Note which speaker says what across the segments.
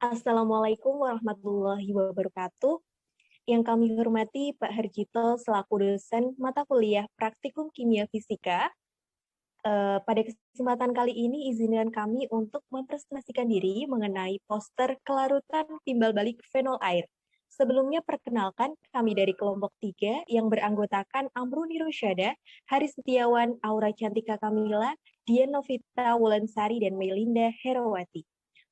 Speaker 1: Assalamualaikum warahmatullahi wabarakatuh. Yang kami hormati Pak Herjito selaku dosen mata kuliah Praktikum Kimia Fisika. Pada kesempatan kali ini izinkan kami untuk mempresentasikan diri mengenai poster kelarutan timbal balik fenol air. Sebelumnya perkenalkan kami dari kelompok 3 yang beranggotakan Amruni Rosyada, Haris Setiawan, Aura Cantika Kamila, Dian Novita Wulansari, dan Melinda Herawati.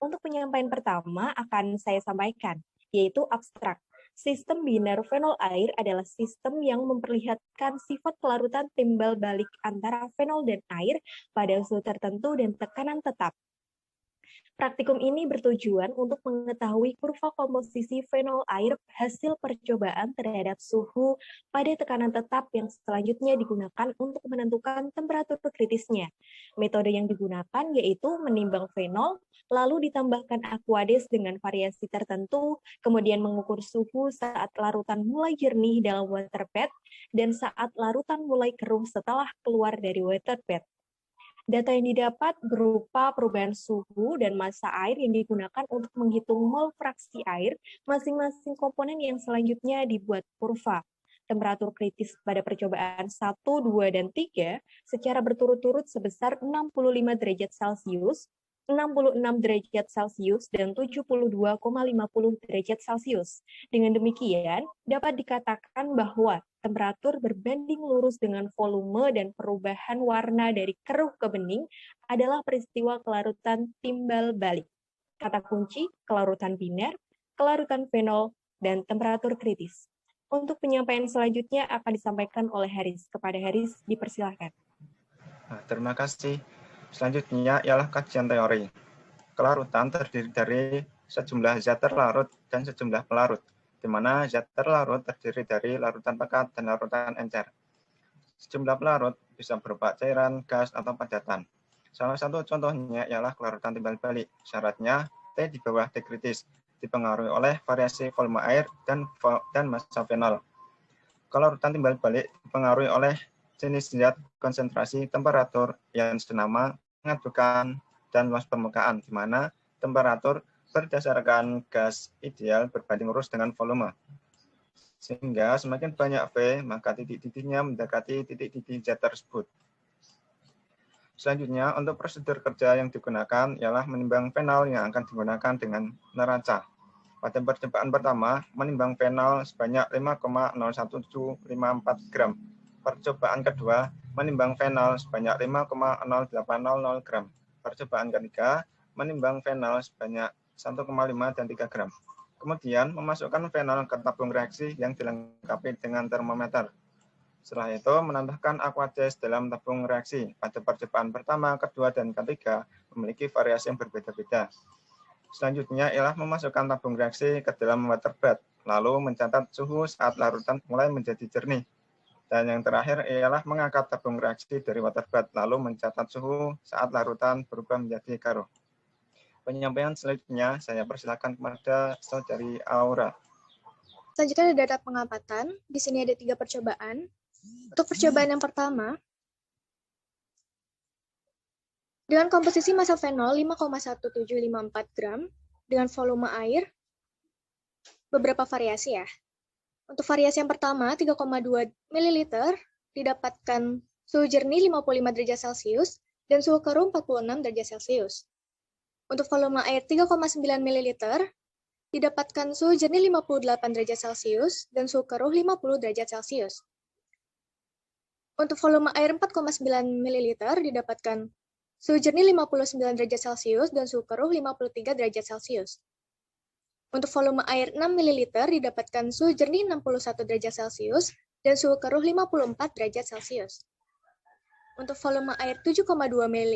Speaker 1: Untuk penyampaian pertama akan saya sampaikan, yaitu abstrak. Sistem biner fenol air adalah sistem yang memperlihatkan sifat kelarutan timbal balik antara fenol dan air pada suhu tertentu dan tekanan tetap. Praktikum ini bertujuan untuk mengetahui kurva komposisi fenol air hasil percobaan terhadap suhu pada tekanan tetap yang selanjutnya digunakan untuk menentukan temperatur kritisnya. Metode yang digunakan yaitu menimbang fenol, lalu ditambahkan aquades dengan variasi tertentu, kemudian mengukur suhu saat larutan mulai jernih dalam water bed, dan saat larutan mulai keruh setelah keluar dari water bed. Data yang didapat berupa perubahan suhu dan massa air yang digunakan untuk menghitung mol fraksi air masing-masing komponen yang selanjutnya dibuat kurva. Temperatur kritis pada percobaan 1, 2, dan 3 secara berturut-turut sebesar 65 derajat Celcius, 66 derajat Celcius, dan 72,50 derajat Celcius. Dengan demikian, dapat dikatakan bahwa temperatur berbanding lurus dengan volume dan perubahan warna dari keruh ke bening adalah peristiwa kelarutan timbal balik. Kata kunci, kelarutan biner, kelarutan fenol, dan temperatur kritis. Untuk penyampaian selanjutnya akan disampaikan oleh Haris. Kepada Haris, dipersilahkan.
Speaker 2: Terima kasih. Selanjutnya ialah kajian teori. Kelarutan terdiri dari sejumlah zat terlarut dan sejumlah pelarut, di mana zat terlarut terdiri dari larutan pekat dan larutan encer. Sejumlah pelarut bisa berupa cairan, gas, atau padatan. Salah satu contohnya ialah kelarutan timbal balik. Syaratnya T di bawah T kritis, dipengaruhi oleh variasi volume air dan massa fenol. Kelarutan timbal balik dipengaruhi oleh jenis zat, konsentrasi, temperatur yang senama, pengatukan, dan luas permukaan, di mana temperatur berdasarkan gas ideal berbanding lurus dengan volume. Sehingga semakin banyak V, maka titik-titiknya mendekati titik-titik zat tersebut. Selanjutnya, untuk prosedur kerja yang digunakan ialah menimbang fenol yang akan digunakan dengan neraca. Pada percobaan pertama, menimbang fenol sebanyak 5,01754 gram. Percobaan kedua, menimbang fenol sebanyak 5,0800 gram. Percobaan ketiga, menimbang fenol sebanyak 1,5 dan 3 gram. Kemudian, memasukkan fenol ke tabung reaksi yang dilengkapi dengan termometer. Setelah itu, menambahkan aquades dalam tabung reaksi. Pada percobaan pertama, kedua, dan ketiga memiliki variasi yang berbeda-beda. Selanjutnya ialah memasukkan tabung reaksi ke dalam water bed, lalu mencatat suhu saat larutan mulai menjadi jernih. Dan yang terakhir ialah mengangkat tabung reaksi dari water bed, lalu mencatat suhu saat larutan berubah menjadi garuh. Penyampaian selanjutnya saya persilakan kepada Saudari Aura.
Speaker 3: Selanjutnya ada data pengamatan. Di sini ada 3 percobaan. Untuk percobaan yang pertama, dengan komposisi massa fenol 5,1754 gram, dengan volume air, beberapa variasi ya. Untuk variasi yang pertama, 3,2 ml, didapatkan suhu jernih 55 derajat Celcius dan suhu keruh 46 derajat Celcius. Untuk volume air 3,9 ml, didapatkan suhu jernih 58 derajat Celcius dan suhu keruh 50 derajat Celcius. Untuk volume air 4,9 ml, didapatkan suhu jernih 59 derajat Celcius dan suhu keruh 53 derajat Celcius. Untuk volume air 6 ml, didapatkan suhu jernih 61 derajat Celcius dan suhu keruh 54 derajat Celcius. Untuk volume air 7,2 ml,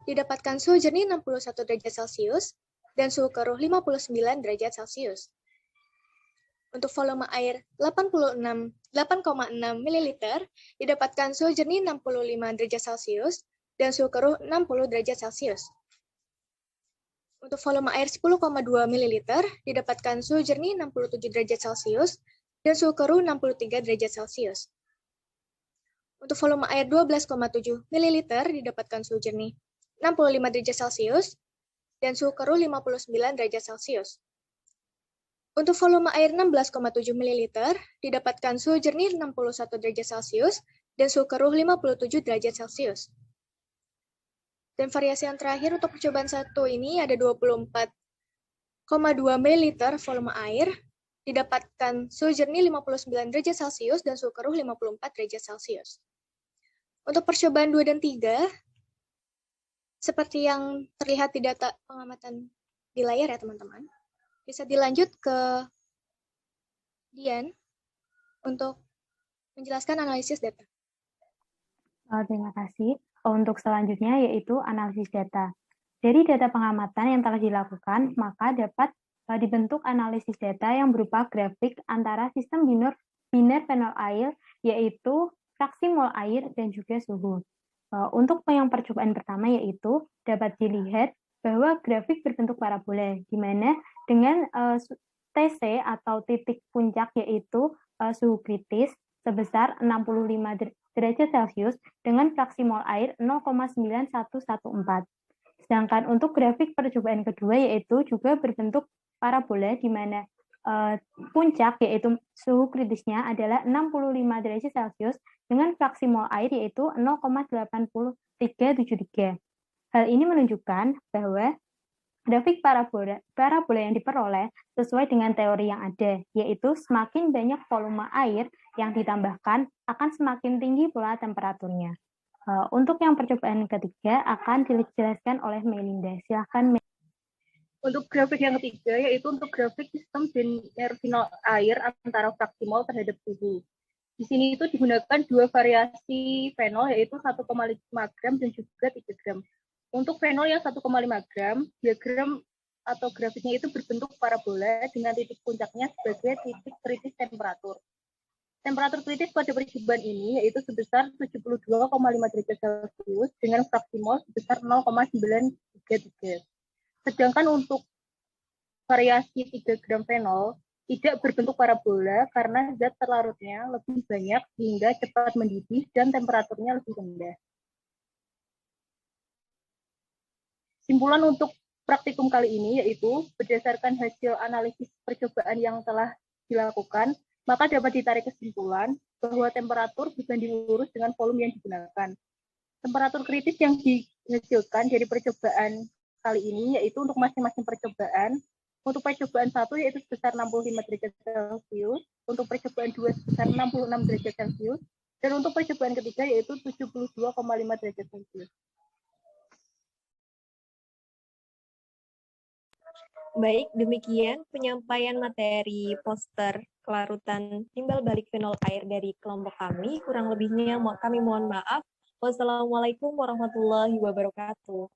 Speaker 3: didapatkan suhu jernih 61 derajat Celcius dan suhu keruh 59 derajat Celcius. Untuk volume air 8,6 ml, didapatkan suhu jernih 65 derajat Celcius dan suhu keruh 60 derajat Celcius. Untuk volume air 10,2 ml, didapatkan suhu jernih 67 derajat Celcius dan suhu keruh 63 derajat Celcius. Untuk volume air 12,7 ml, didapatkan suhu jernih 65 derajat Celcius dan suhu keruh 59 derajat Celcius. Untuk volume air 16,7 ml, didapatkan suhu jernih 61 derajat Celcius dan suhu keruh 57 derajat Celcius. Dan variasi yang terakhir untuk percobaan satu ini ada 24,2 ml volume air, didapatkan suhu jernih 59 derajat Celcius dan suhu keruh 54 derajat Celcius. Untuk percobaan 2 dan 3, seperti yang terlihat di data pengamatan di layar ya teman-teman, bisa dilanjut ke Dian untuk menjelaskan analisis data.
Speaker 4: Terima kasih. Untuk selanjutnya yaitu analisis data. Dari data pengamatan yang telah dilakukan, maka dapat dibentuk analisis data yang berupa grafik antara sistem biner fenol air, yaitu fraksi mol air dan juga suhu. Untuk yang percobaan pertama yaitu dapat dilihat bahwa grafik berbentuk parabola, di mana dengan TC atau titik puncak yaitu suhu kritis sebesar 65 derajat Celcius dengan fraksi mol air 0,9114. Sedangkan untuk grafik percobaan kedua yaitu juga berbentuk parabola di mana puncak yaitu suhu kritisnya adalah 65 derajat Celcius dengan fraksi mol air yaitu 0,8373. Hal ini menunjukkan bahwa grafik parabola yang diperoleh sesuai dengan teori yang ada, yaitu semakin banyak volume air yang ditambahkan akan semakin tinggi pula temperaturnya. Untuk yang percobaan ketiga akan dijelaskan oleh Melinda. Silakan.
Speaker 5: Untuk grafik yang ketiga yaitu untuk grafik sistem biner fenol air antara fraksi mol terhadap suhu. Di sini itu digunakan dua variasi fenol yaitu 1,5 gram dan juga 3 gram. Untuk fenol yang 1,5 gram, diagram atau grafiknya itu berbentuk parabola dengan titik puncaknya sebagai titik kritis temperatur. Temperatur kritis pada percobaan ini yaitu sebesar 72,5 derajat Celcius dengan fraksi mol sebesar 0,933. Sedangkan untuk variasi 3 gram fenol tidak berbentuk parabola karena zat terlarutnya lebih banyak sehingga cepat mendidih dan temperaturnya lebih rendah. Simpulan untuk praktikum kali ini yaitu berdasarkan hasil analisis percobaan yang telah dilakukan, maka dapat ditarik kesimpulan bahwa temperatur berbanding lurus dengan volume yang digunakan. Temperatur kritis yang dihasilkan dari percobaan kali ini yaitu untuk masing-masing percobaan. Untuk percobaan 1 yaitu sebesar 65 derajat Celcius, untuk percobaan 2 sebesar 66 derajat Celcius, dan untuk percobaan ketiga yaitu 72,5 derajat Celcius.
Speaker 1: Baik, demikian penyampaian materi poster kelarutan timbal balik fenol air dari kelompok kami. Kurang lebihnya kami mohon maaf. Wassalamualaikum warahmatullahi wabarakatuh.